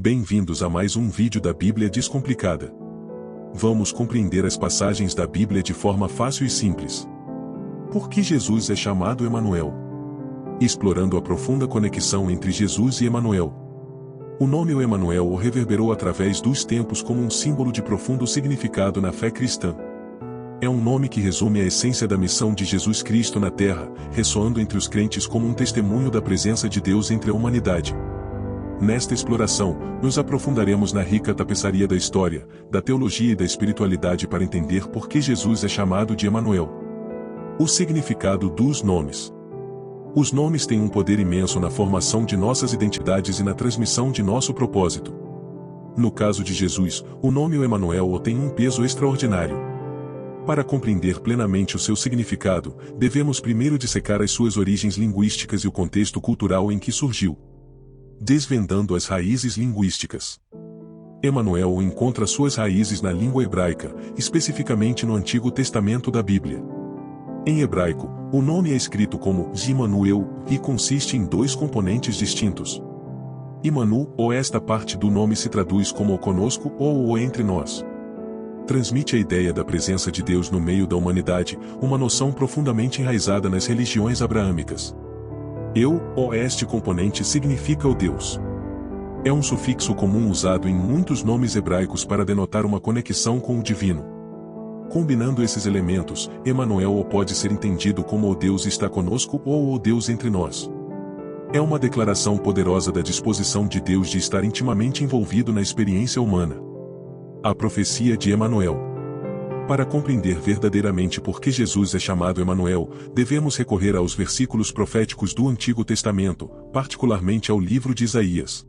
Bem-vindos a mais um vídeo da Bíblia Descomplicada. Vamos compreender as passagens da Bíblia de forma fácil e simples. Por que Jesus é chamado Emanuel? Explorando a profunda conexão entre Jesus e Emanuel. O nome Emanuel reverberou através dos tempos como um símbolo de profundo significado na fé cristã. É um nome que resume a essência da missão de Jesus Cristo na Terra, ressoando entre os crentes como um testemunho da presença de Deus entre a humanidade. Nesta exploração, nos aprofundaremos na rica tapeçaria da história, da teologia e da espiritualidade para entender por que Jesus é chamado de Emanuel. O significado dos nomes. Os nomes têm um poder imenso na formação de nossas identidades e na transmissão de nosso propósito. No caso de Jesus, o nome Emanuel tem um peso extraordinário. Para compreender plenamente o seu significado, devemos primeiro dissecar as suas origens linguísticas e o contexto cultural em que surgiu. Desvendando as raízes linguísticas. Emanuel encontra suas raízes na língua hebraica, especificamente no Antigo Testamento da Bíblia. Em hebraico, o nome é escrito como Immanuel e consiste em dois componentes distintos. Imanu, ou esta parte do nome se traduz como o conosco ou o entre nós. Transmite a ideia da presença de Deus no meio da humanidade, uma noção profundamente enraizada nas religiões abraâmicas. Este componente significa o Deus. É um sufixo comum usado em muitos nomes hebraicos para denotar uma conexão com o divino. Combinando esses elementos, Emanuel pode ser entendido como o Deus está conosco ou o Deus entre nós. É uma declaração poderosa da disposição de Deus de estar intimamente envolvido na experiência humana. A profecia de Emanuel. Para compreender verdadeiramente por que Jesus é chamado Emanuel, devemos recorrer aos versículos proféticos do Antigo Testamento, particularmente ao livro de Isaías.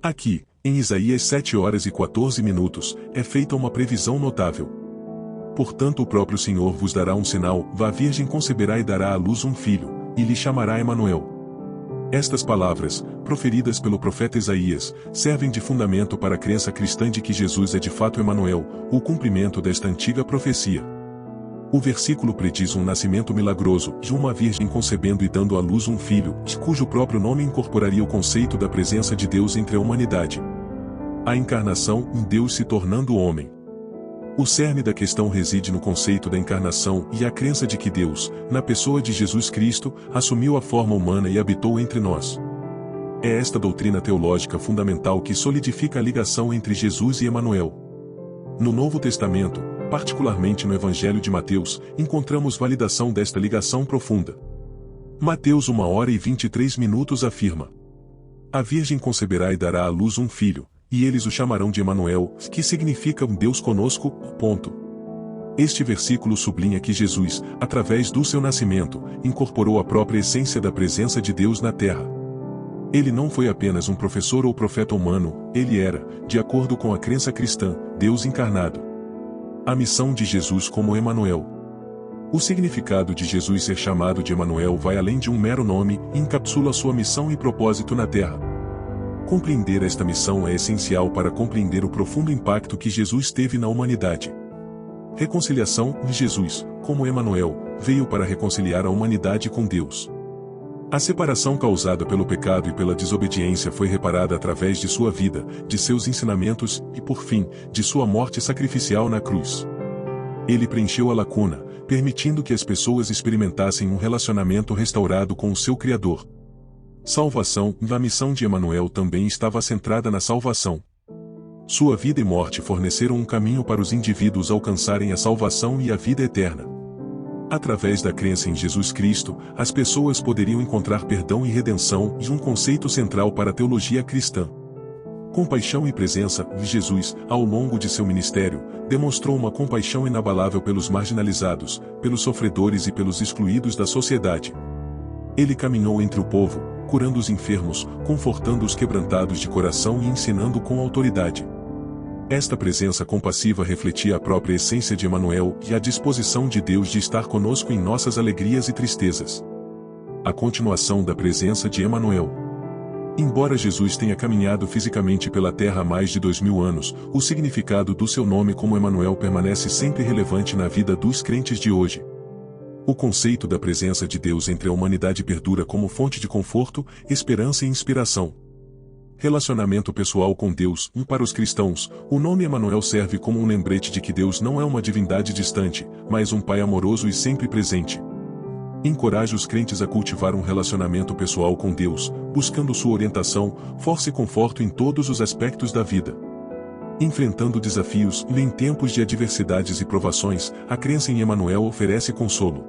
Aqui, em Isaías 7h14, é feita uma previsão notável. Portanto, o próprio Senhor vos dará um sinal: a virgem conceberá e dará à luz um filho, e lhe chamará Emanuel. Estas palavras, proferidas pelo profeta Isaías, servem de fundamento para a crença cristã de que Jesus é de fato Emanuel, o cumprimento desta antiga profecia. O versículo prediz um nascimento milagroso, de uma virgem concebendo e dando à luz um filho, cujo próprio nome incorporaria o conceito da presença de Deus entre a humanidade. A encarnação, em Deus se tornando homem. O cerne da questão reside no conceito da encarnação e a crença de que Deus, na pessoa de Jesus Cristo, assumiu a forma humana e habitou entre nós. É esta doutrina teológica fundamental que solidifica a ligação entre Jesus e Emanuel. No Novo Testamento, particularmente no Evangelho de Mateus, encontramos validação desta ligação profunda. Mateus 1h23 afirma: a virgem conceberá e dará à luz um filho, e eles o chamarão de Emanuel, que significa um Deus conosco. Este versículo sublinha que Jesus, através do seu nascimento, incorporou a própria essência da presença de Deus na terra. Ele não foi apenas um professor ou profeta humano, ele era, de acordo com a crença cristã, Deus encarnado. A missão de Jesus como Emanuel. O significado de Jesus ser chamado de Emanuel vai além de um mero nome e encapsula sua missão e propósito na terra. Compreender esta missão é essencial para compreender o profundo impacto que Jesus teve na humanidade. Reconciliação. Jesus, como Emanuel, veio para reconciliar a humanidade com Deus. A separação causada pelo pecado e pela desobediência foi reparada através de sua vida, de seus ensinamentos e, por fim, de sua morte sacrificial na cruz. Ele preencheu a lacuna, permitindo que as pessoas experimentassem um relacionamento restaurado com o seu Criador. Salvação. A missão de Emanuel também estava centrada na salvação. Sua vida e morte forneceram um caminho para os indivíduos alcançarem a salvação e a vida eterna. Através da crença em Jesus Cristo, as pessoas poderiam encontrar perdão e redenção, e um conceito central para a teologia cristã. Compaixão e presença. Jesus, ao longo de seu ministério, demonstrou uma compaixão inabalável pelos marginalizados, pelos sofredores e pelos excluídos da sociedade. Ele caminhou entre o povo, curando os enfermos, confortando os quebrantados de coração e ensinando com autoridade. Esta presença compassiva refletia a própria essência de Emanuel e a disposição de Deus de estar conosco em nossas alegrias e tristezas. A continuação da presença de Emanuel. Embora Jesus tenha caminhado fisicamente pela terra há mais de 2000 anos, o significado do seu nome como Emanuel permanece sempre relevante na vida dos crentes de hoje. O conceito da presença de Deus entre a humanidade perdura como fonte de conforto, esperança e inspiração. Relacionamento pessoal com Deus. Para os cristãos, o nome Emanuel serve como um lembrete de que Deus não é uma divindade distante, mas um Pai amoroso e sempre presente. Encoraje os crentes a cultivar um relacionamento pessoal com Deus, buscando sua orientação, força e conforto em todos os aspectos da vida. Enfrentando desafios em tempos de adversidades e provações, a crença em Emanuel oferece consolo.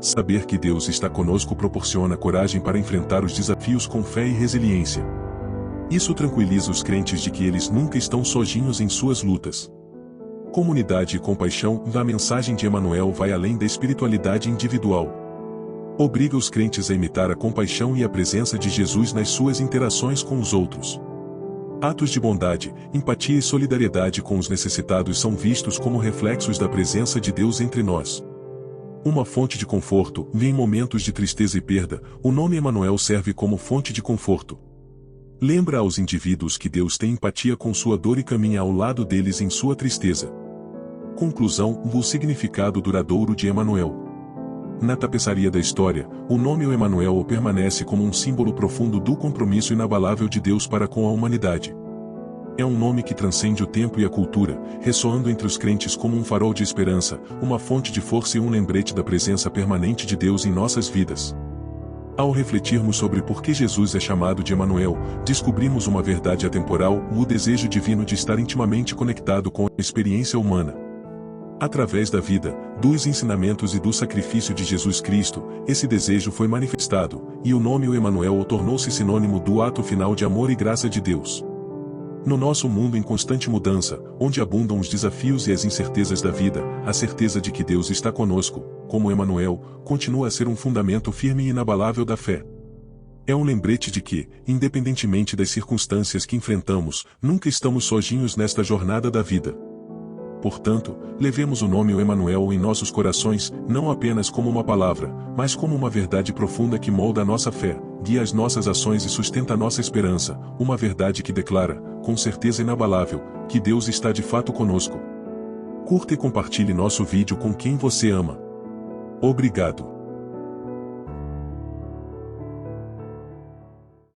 Saber que Deus está conosco proporciona coragem para enfrentar os desafios com fé e resiliência. Isso tranquiliza os crentes de que eles nunca estão sozinhos em suas lutas. Comunidade e compaixão. A mensagem de Emanuel vai além da espiritualidade individual. Obriga os crentes a imitar a compaixão e a presença de Jesus nas suas interações com os outros. Atos de bondade, empatia e solidariedade com os necessitados são vistos como reflexos da presença de Deus entre nós. Uma fonte de conforto. Em momentos de tristeza e perda, o nome Emanuel serve como fonte de conforto. Lembra aos indivíduos que Deus tem empatia com sua dor e caminha ao lado deles em sua tristeza. Conclusão. O significado duradouro de Emanuel. Na tapeçaria da história, o nome Emanuel permanece como um símbolo profundo do compromisso inabalável de Deus para com a humanidade. É um nome que transcende o tempo e a cultura, ressoando entre os crentes como um farol de esperança, uma fonte de força e um lembrete da presença permanente de Deus em nossas vidas. Ao refletirmos sobre por que Jesus é chamado de Emanuel, descobrimos uma verdade atemporal, o desejo divino de estar intimamente conectado com a experiência humana. Através da vida, dos ensinamentos e do sacrifício de Jesus Cristo, esse desejo foi manifestado, e o nome Emanuel tornou-se sinônimo do ato final de amor e graça de Deus. No nosso mundo em constante mudança, onde abundam os desafios e as incertezas da vida, a certeza de que Deus está conosco, como Emanuel, continua a ser um fundamento firme e inabalável da fé. É um lembrete de que, independentemente das circunstâncias que enfrentamos, nunca estamos sozinhos nesta jornada da vida. Portanto, levemos o nome Emanuel em nossos corações, não apenas como uma palavra, mas como uma verdade profunda que molda a nossa fé, guia as nossas ações e sustenta a nossa esperança, uma verdade que declara, com certeza inabalável, que Deus está de fato conosco. Curta e compartilhe nosso vídeo com quem você ama. Obrigado.